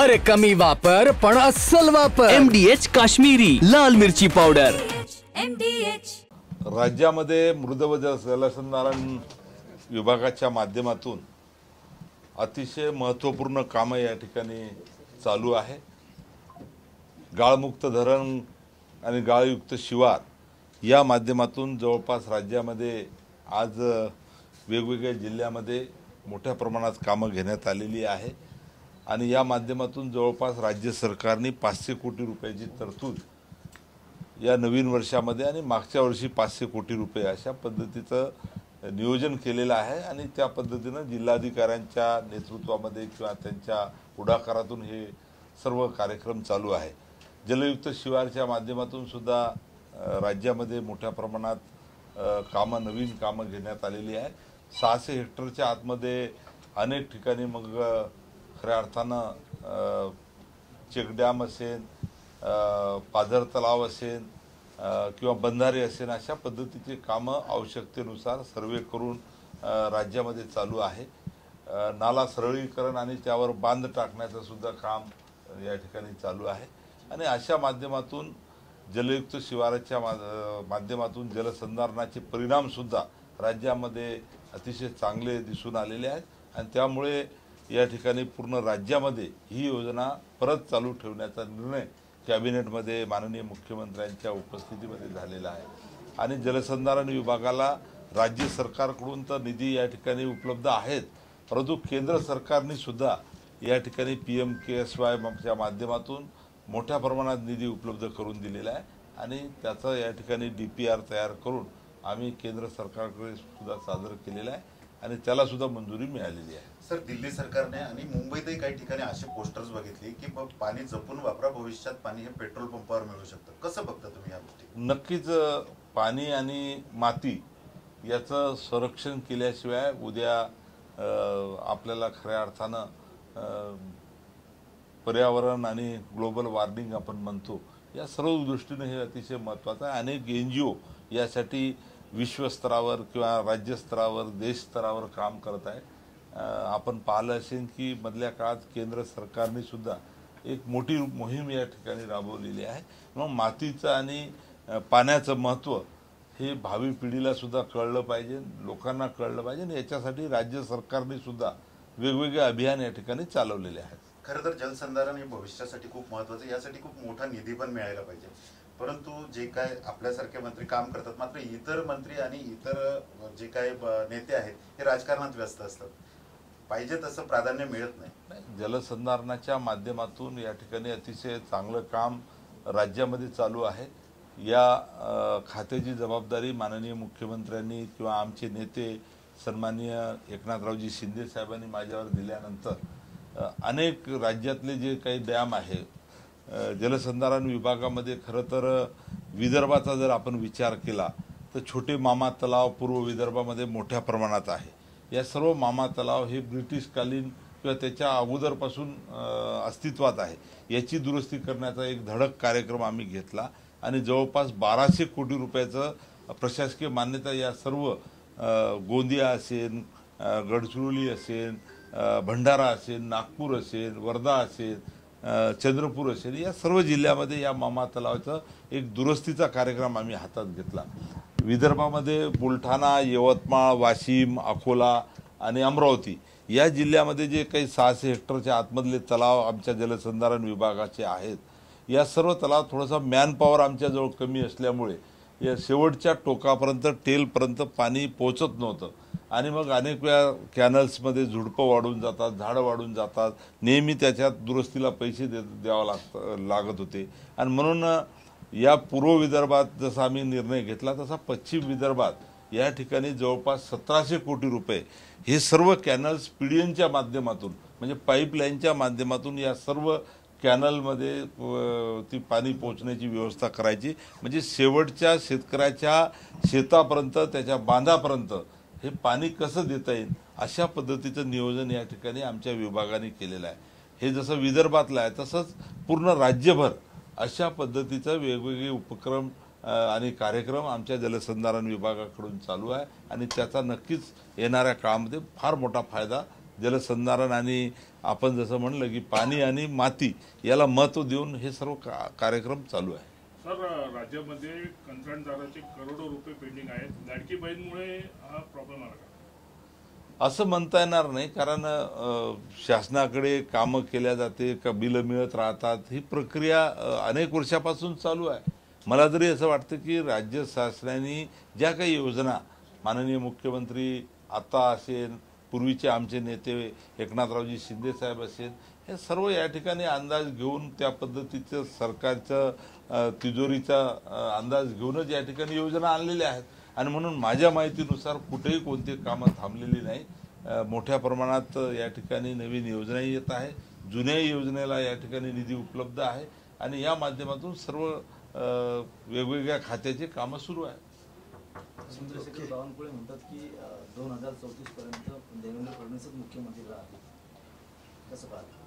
अरे कमी वापर पण अस्सल वापर। MDH काश्मीरी लाल मिरची पावडर। MDH राज्यामध्ये मृद व जलसंधारण विभागाच्या माध्यमातून अतिशय महत्त्वपूर्ण कामे या ठिकाणी चालू आहे। गाळमुक्त धरण आणि गाळयुक्त शिवार या माध्यमातून जवळपास राज्यामध्ये आज वेगवेगळ्या जिल्ह्यामध्ये मोठ्या प्रमाणात कामे घेण्यात आलेली आहे आणि या माध्यमातून जवळपास राज्य सरकारने 500 कोटी रुपयाची तरतूद या नवीन वर्षामध्ये आणि मागच्या वर्षी 500 कोटी रुपये अशा पद्धतीचं नियोजन केलेलं आहे आणि त्या पद्धतीने जिल्हाधिकाऱ्यांच्या नेतृत्वामध्ये किंवा त्यांच्या पुढाकारातून हे सर्व कार्यक्रम चालू आहे। जलयुक्त शिवारच्या माध्यमातून सुद्धा राज्यामध्ये मोठ्या प्रमाणात नवीन कामं घेण्यात आलेली आहे। 600 हेक्टरच्या आतमध्ये अनेक ठिकाणी मग खऱ्या अर्थानं चेकडॅम असेल, पाझर तलाव असेल किंवा बंधारे असेल अशा पद्धतीचे कामं आवश्यकतेनुसार सर्वे करून राज्यामध्ये चालू आहे। नाला सरळीकरण आणि त्यावर बांध टाकण्याचं सुद्धा काम या ठिकाणी चालू आहे आणि अशा माध्यमातून जलयुक्त शिवाराच्या माध्यमातून जलसंधारणाचे परिणाम सुद्धा राज्यामध्ये अतिशय चांगले दिसून आलेले आहेत आणि त्यामुळे या ठिकाणी पूर्ण राज्यामध्ये ही योजना परत चालू ठेवण्याचा निर्णय कॅबिनेटमध्ये माननीय मुख्यमंत्र्यांच्या उपस्थितीमध्ये झालेला आहे आणि जलसंधारण विभागाला राज्य सरकारकडून तर निधी या ठिकाणी उपलब्ध आहेत, परंतु केंद्र सरकारने सुद्धा या ठिकाणी PMKSY च्या माध्यमातून मोठ्या प्रमाणात निधी उपलब्ध करून दिलेला आहे आणि त्याचा या ठिकाणी DPR तयार करून आम्ही केंद्र सरकारकडे सुद्धा सादर केलेला आहे आणि त्याला सुद्धा मंजुरी मिळालेली आहे। सर, दिल्ली सरकारने आणि मुंबईतही काही ठिकाणी असे पोस्टर्स बघितले की पाणी जपून वापरा, भविष्यात पाणी हे पेट्रोल पंपावर मिळू शकतं, कसं बघता तुम्ही या गोष्टी? नक्कीच पाणी आणि माती याचं संरक्षण केल्याशिवाय उद्या आपल्याला खऱ्या अर्थानं पर्यावरण आणि ग्लोबल वॉर्मिंग आपण म्हणतो या सर्व दृष्टीने हे अतिशय महत्त्वाचं आहे। अनेक NGO यासाठी विश्वस्तरावर किंवा राज्यस्तरावर देशस्तरावर काम करत आहे। आपण पाहिलं असेल की मधल्या काळात केंद्र सरकारने सुद्धा एक मोठी मोहीम या ठिकाणी राबवलेली आहे। मग मातीचं आणि पाण्याचं महत्त्व हे भावी पिढीला सुद्धा कळलं पाहिजे, लोकांना कळलं पाहिजे आणि याच्यासाठी राज्य सरकारने सुद्धा वेगवेगळे अभियान या ठिकाणी चालवलेले आहेत। खरं तर जलसंधारण हे भविष्यासाठी खूप महत्त्वाचं आहे, यासाठी खूप मोठा निधी पण मिळायला पाहिजे, परंतु जे काय आपल्यासारखे मंत्री काम करतात मात्र इतर मंत्री आणि इतर जे काय नेते आहेत हे राजकारणात व्यस्त असतात, पाहिजे तसं प्राधान्य मिळत नाही। जलसंधारणाच्या माध्यमातून या ठिकाणी अतिशय चांगलं काम राज्यामध्ये चालू आहे। या खात्याची जबाबदारी माननीय मुख्यमंत्र्यांनी किंवा आमचे नेते सन्माननीय एकनाथरावजी शिंदे साहेबांनी माझ्यावर दिल्यानंतर अनेक राज्यातले जे काही डॅम आहे जलसंधारण विभागामध्ये खरं तर विदर्भाचा जर आपण विचार केला तर छोटे मामा तलाव पूर्व विदर्भामध्ये मोठ्या प्रमाणात आहे। या सर्व मामा तलाव हे ब्रिटिशकालीन किंवा त्याच्या अगोदरपासून अस्तित्वात आहे। याची दुरुस्ती करण्याचा एक धडक कार्यक्रम आम्ही घेतला आणि जवळपास 1200 कोटी रुपयाचं प्रशासकीय मान्यता या सर्व गोंदिया असेल, गडचिरोली असेल, भंडारा असेल, नागपूर असेल, वर्धा असेल, चंद्रपूर असेल या सर्व जिल्ह्यामध्ये या मामा तलावाचा एक दुरुस्तीचा कार्यक्रम आम्ही हातात घेतला। विदर्भामध्ये बुलढाणा, यवतमाळ, वाशिम, अकोला आणि अमरावती या जिल्ह्यामध्ये जे काही 600 हेक्टरच्या आतमधले तलाव आमच्या जलसंधारण विभागाचे आहेत, या सर्व तलाव थोडासा मॅनपॉवर आमच्याजवळ कमी असल्यामुळे या शेवटच्या टोकापर्यंत टेलपर्यंत पाणी पोहोचत नव्हतं आणि मग अनेक वेळा कॅनल्समध्ये झुडपं वाढून जातात, झाडं वाढून जातात, नेहमी त्याच्यात दुरुस्तीला पैसे द्यावं लागत होते आणि म्हणून या पूर्व विदर्भात जसा आम्ही निर्णय घेतला तसा पश्चिम विदर्भात या ठिकाणी जवळपास 1700 कोटी रुपये हे सर्व कॅनल्स PDNच्या माध्यमातून म्हणजे पाईपलाईनच्या माध्यमातून या सर्व कॅनलमध्ये ती पाणी पोहोचण्याची व्यवस्था करायची, म्हणजे शेवटच्या शेतकऱ्याच्या शेतापर्यंत त्याच्या बांधापर्यंत हे पाणी कसं देता येईल अशा पद्धतीचं नियोजन या ठिकाणी आमच्या विभागाने केलेलं आहे। हे जसं विदर्भातलं आहे तसंच पूर्ण राज्यभर अशा पद्धतीचं वेगवेगळे उपक्रम आणि कार्यक्रम आमच्या जलसंधारण विभागाकडून चालू आहे आणि त्याचा नक्कीच येणाऱ्या काळामध्ये फार मोठा फायदा जलसंधारण आणि आपण जसं म्हणलं की पाणी आणि माती याला महत्त्व देऊन हे सर्व कार्यक्रम चालू आहे. सर, राज्यामध्ये कंत्राटदाराचे करोडो रुपये पेंडिंग आहेत. लाडकी बहीणमुळे हा प्रॉब्लेम आला का? असं म्हणता येणार नाही, कारण शासनाकडे कामं केल्या जाते का बिलं मिळत राहतात, ही प्रक्रिया अनेक वर्षापासून चालू आहे. मला तरी असं वाटतं की राज्य शासनाने ज्या काही योजना माननीय मुख्यमंत्री आता असेल, पूर्वीचे आमचे नेते एकनाथरावजी शिंदे साहेब असेल, हे सर्व या ठिकाणी अंदाज घेऊन त्या पद्धतीचं सरकारचं तिजोरीचा अंदाज घेऊनच या ठिकाणी योजना आणलेल्या आहेत. आणि म्हणून माझ्या माहितीनुसार कुठेही कोणती कामं थांबलेली नाही. मोठ्या प्रमाणात या ठिकाणी नवीन योजनाही येत आहे, जुन्या योजनेला या ठिकाणी निधी उपलब्ध आहे आणि या माध्यमातून सर्व वेगवेगळ्या खात्याचे कामं सुरू आहेत. चंद्रशेखर बावनकुळे म्हणतात की 2034 पर्यंत देवेंद्र फडणवीसच मुख्यमंत्री राहतील, कसं पाहता?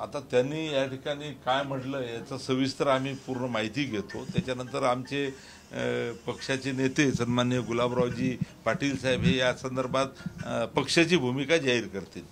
आता त्यांनी या ठिकाणी काय म्हटलं याचं सविस्तर आम्ही पूर्ण माहिती घेतो, त्याच्यानंतर आमचे पक्षाचे नेते सन्माननीय गुलाबरावजी पाटील साहेब हे या संदर्भात पक्षाची भूमिका जाहीर करतील.